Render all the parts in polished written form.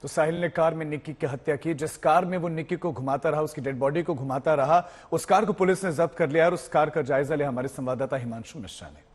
तो साहिल ने कार में निक्की की हत्या की। जिस कार में वो निक्की को घुमाता रहा, उसकी डेड बॉडी को घुमाता रहा, उस कार को पुलिस ने जब्त कर लिया और उस कार का जायजा लिया हमारे संवाददाता हिमांशु मिश्रा ने।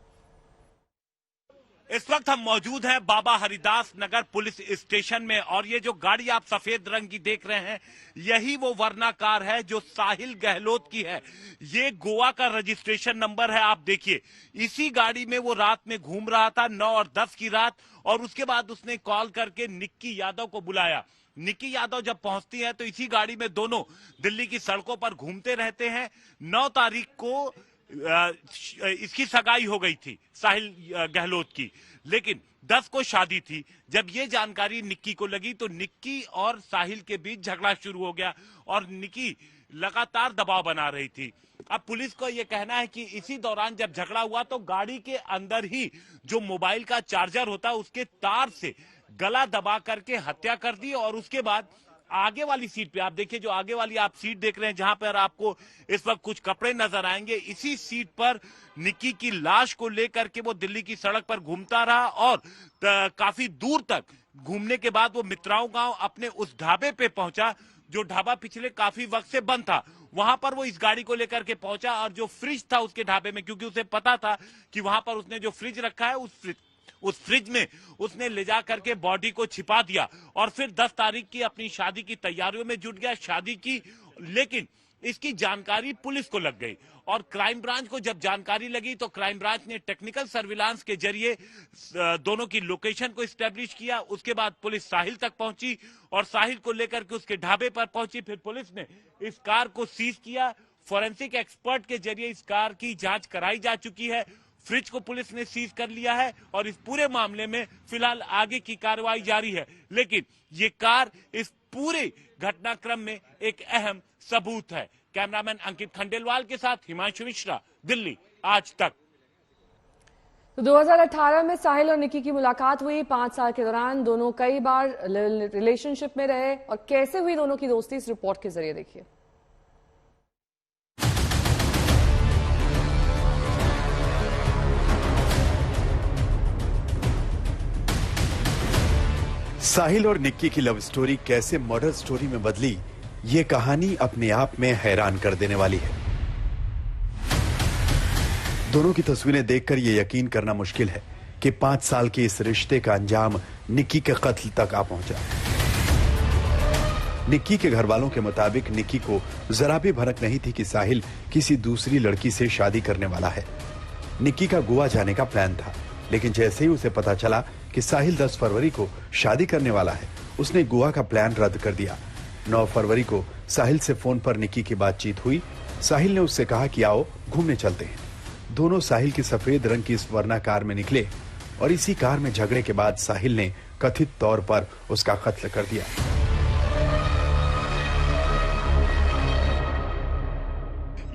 इस वक्त हम मौजूद हैं बाबा हरिदास नगर पुलिस स्टेशन में और ये जो गाड़ी आप सफेद रंग की देख रहे हैं, यही वो वर्ना कार है जो साहिल गहलोत की है। ये गोवा का रजिस्ट्रेशन नंबर है। आप देखिए, इसी गाड़ी में वो रात में घूम रहा था, 9 और 10 की रात, और उसके बाद उसने कॉल करके निक्की यादव को बुलाया। निक्की यादव जब पहुंचती है तो इसी गाड़ी में दोनों दिल्ली की सड़कों पर घूमते रहते हैं। 9 तारीख को इसकी सगाई हो गई थी साहिल गहलोत की, लेकिन 10 को शादी थी। जब ये जानकारी निक्की को लगी तो निक्की और साहिल के बीच झगड़ा शुरू हो गया और निक्की लगातार दबाव बना रही थी। अब पुलिस को यह कहना है कि इसी दौरान जब झगड़ा हुआ तो गाड़ी के अंदर ही जो मोबाइल का चार्जर होता है उसके तार से गला दबा करके हत्या कर दी और उसके बाद आगे वाली सीट पे, आप देखिए जो आगे वाली आप सीट देख रहे हैं जहां पर आपको इस वक्त कुछ कपड़े नजर आएंगे, इसी सीट पर निक्की की लाश को लेकर के वो दिल्ली की सड़क पर घूमता रहा और काफी दूर तक घूमने के बाद वो मित्राओं गांव अपने उस ढाबे पे पहुंचा जो ढाबा पिछले काफी वक्त से बंद था। वहां पर वो इस गाड़ी को लेकर के पहुंचा और जो फ्रिज था उसके ढाबे में, क्योंकि उसे पता था कि वहां पर उसने जो फ्रिज रखा है उस फ्रिज में उसने ले जा करके बॉडी को छिपा दिया और फिर 10 तारीख की अपनी शादी की तैयारियों में जुट गया, शादी की। लेकिन इसकी जानकारी पुलिस को लग गई और क्राइम ब्रांच को जब जानकारी लगी तो क्राइम ब्रांच ने टेक्निकल सर्विलांस के जरिए दोनों की लोकेशन को एस्टेब्लिश किया। उसके बाद पुलिस साहिल तक पहुंची और साहिल को लेकर के उसके ढाबे पर पहुंची। फिर पुलिस ने इस कार को सीज किया। फोरेंसिक एक्सपर्ट के जरिए इस कार की जांच कराई जा चुकी है। फ्रिज को पुलिस ने सीज कर लिया है और इस पूरे मामले में फिलहाल आगे की कार्रवाई जारी है। लेकिन ये कार इस पूरे घटनाक्रम में एक अहम सबूत है। कैमरामैन अंकित खंडेलवाल के साथ हिमांशु मिश्रा, दिल्ली आज तक। तो 2018 में साहिल और निक्की की मुलाकात हुई। 5 साल के दौरान दोनों कई बार रिलेशनशिप में रहे और कैसे हुई दोनों की दोस्ती, इस रिपोर्ट के जरिए देखिए। साहिल और निक्की की लव स्टोरी कैसे मर्डर स्टोरी में बदली, ये कहानी अपने आप में हैरान कर देने वाली है। दोनों की तस्वीरें देखकर यह यकीन करना मुश्किल है कि 5 साल के इस रिश्ते का अंजाम निक्की के कत्ल तक आ पहुंचा। निक्की के घर वालों के मुताबिक निक्की को जरा भी भनक नहीं थी कि साहिल किसी दूसरी लड़की से शादी करने वाला है। निक्की का गोवा जाने का प्लान था, लेकिन जैसे ही उसे पता चला कि साहिल 10 फरवरी को शादी करने वाला है, उसने गोवा का प्लान रद्द कर दिया। 9 फरवरी को साहिल से फोन पर निक्की की बातचीत हुई। साहिल ने उससे कहा कि आओ घूमने चलते हैं। दोनों साहिल की सफेद रंग की इस वर्ना कार में निकले और इसी कार में झगड़े के बाद साहिल ने कथित तौर पर उसका कत्ल कर दिया।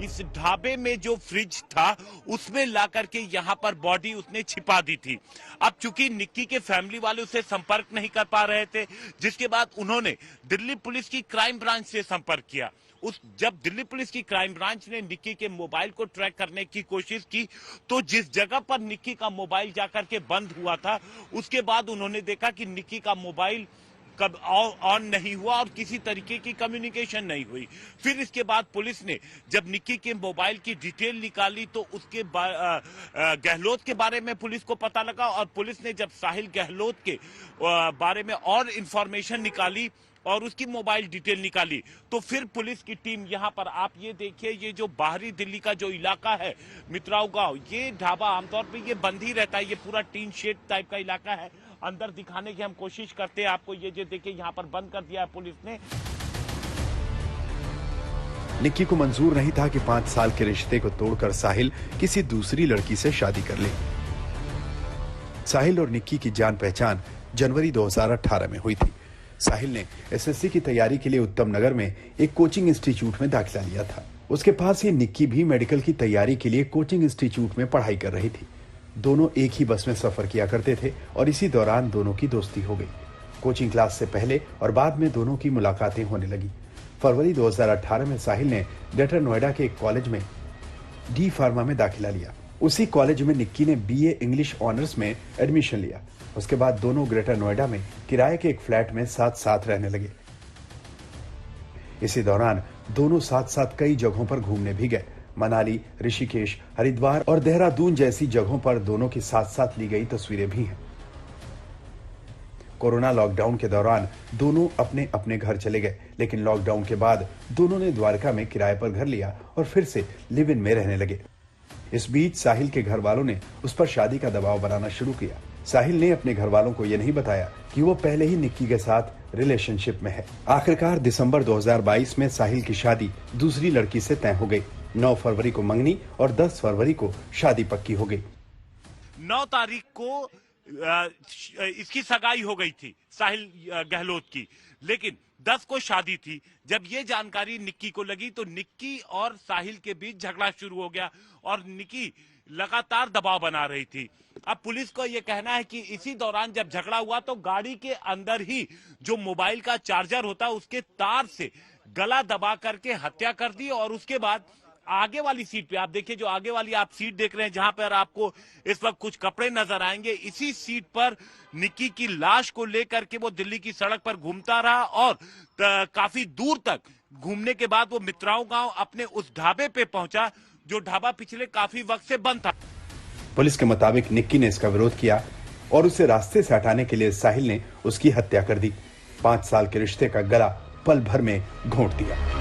इस ढाबे में जो फ्रिज था उसमें ला करके यहाँ पर बॉडी उसने छिपा दी थी। अब चूंकि निक्की के फैमिली वाले उसे संपर्क नहीं कर पा रहे थे, जिसके बाद उन्होंने दिल्ली पुलिस की क्राइम ब्रांच से संपर्क किया। जब दिल्ली पुलिस की क्राइम ब्रांच ने निक्की के मोबाइल को ट्रैक करने की कोशिश की तो जिस जगह पर निक्की का मोबाइल जाकर के बंद हुआ था, उसके बाद उन्होंने देखा कि निक्की का मोबाइल कब ऑन नहीं हुआ और किसी तरीके की कम्युनिकेशन नहीं हुई। फिर इसके बाद पुलिस ने जब निक्की के मोबाइल की डिटेल निकाली तो उसके गहलोत के बारे में पुलिस को पता लगा और पुलिस ने जब साहिल गहलोत के बारे में और इंफॉर्मेशन निकाली और उसकी मोबाइल डिटेल निकाली तो फिर पुलिस की टीम यहाँ पर, आप ये देखिए, ये जो बाहरी दिल्ली का जो इलाका है मित्राओं गांव, ये ढाबा आमतौर पे ये बंद ही रहता है, ये पूरा टीन शेड टाइप का इलाका है। अंदर दिखाने की हम कोशिश करते हैं आपको, ये जो देखिए यहाँ पर बंद कर दिया है पुलिस ने। निक्की को मंजूर नहीं था कि 5 साल के रिश्ते को तोड़कर साहिल किसी दूसरी लड़की से शादी कर ले। साहिल और निक्की की जान पहचान जनवरी 2018 में हुई थी। साहिल ने एसएससी की तैयारी के लिए उत्तम नगर में एक कोचिंग इंस्टीट्यूट में दाखिला लिया था। उसके पास ही निक्की भी मेडिकल की तैयारी के लिए कोचिंग इंस्टीट्यूट में पढ़ाई कर रही थी। दोनों एक ही बस में सफर किया करते थे और इसी दौरान दोनों की दोस्ती हो गई। कोचिंग क्लास से पहले और बाद में दोनों की मुलाकातें होने लगी। फरवरी 2018 में साहिल ने ग्रेटर नोएडा के एक कॉलेज में डी फार्मा में दाखिला लिया। उसी कॉलेज में निक्की ने बीए इंग्लिश ऑनर्स में एडमिशन लिया। उसके बाद दोनों ग्रेटर नोएडा में किराए के एक फ्लैट में साथ साथ रहने लगे। इसी दौरान दोनों साथ साथ कई जगहों पर घूमने भी गए। मनाली, ऋषिकेश, हरिद्वार और देहरादून जैसी जगहों पर दोनों की साथ साथ ली गई तस्वीरें भी हैं। कोरोना लॉकडाउन के दौरान दोनों अपने अपने घर चले गए, लेकिन लॉकडाउन के बाद दोनों ने द्वारका में किराए पर घर लिया और फिर से लिव इन में रहने लगे। इस बीच साहिल के घर वालों ने उस पर शादी का दबाव बनाना शुरू किया। साहिल ने अपने घर वालों को यह नहीं बताया कि वो पहले ही निक्की के साथ रिलेशनशिप में है। आखिरकार दिसंबर 2022 में साहिल की शादी दूसरी लड़की से तय हो गई। 9 फरवरी को मंगनी और 10 फरवरी को शादी पक्की हो गई। 9 तारीख को इसकी सगाई हो गई थी साहिल गहलोत की, लेकिन 10 को शादी थी। जब ये जानकारी निक्की को लगी तो निक्की और साहिल के बीच झगड़ा शुरू हो गया और निक्की लगातार दबाव बना रही थी। अब पुलिस को यह कहना है कि इसी दौरान जब झगड़ा हुआ तो गाड़ी के अंदर ही जो मोबाइल का चार्जर होता है उसके तार से गला दबा करके हत्या कर दी और उसके बाद आगे वाली सीट पे, आप देखिए जो आगे वाली आप सीट देख रहे हैं जहां पर आपको इस वक्त कुछ कपड़े नजर आएंगे, इसी सीट पर निक्की की लाश को लेकर के वो दिल्ली की सड़क पर घूमता रहा और काफी दूर तक घूमने के बाद वो मित्राओं गांव अपने उस ढाबे पे पहुंचा जो ढाबा पिछले काफी वक्त से बंद था। पुलिस के मुताबिक निक्की ने इसका विरोध किया और उसे रास्ते से हटाने के लिए साहिल ने उसकी हत्या कर दी। 5 साल के रिश्ते का गला पल भर में घोंट दिया।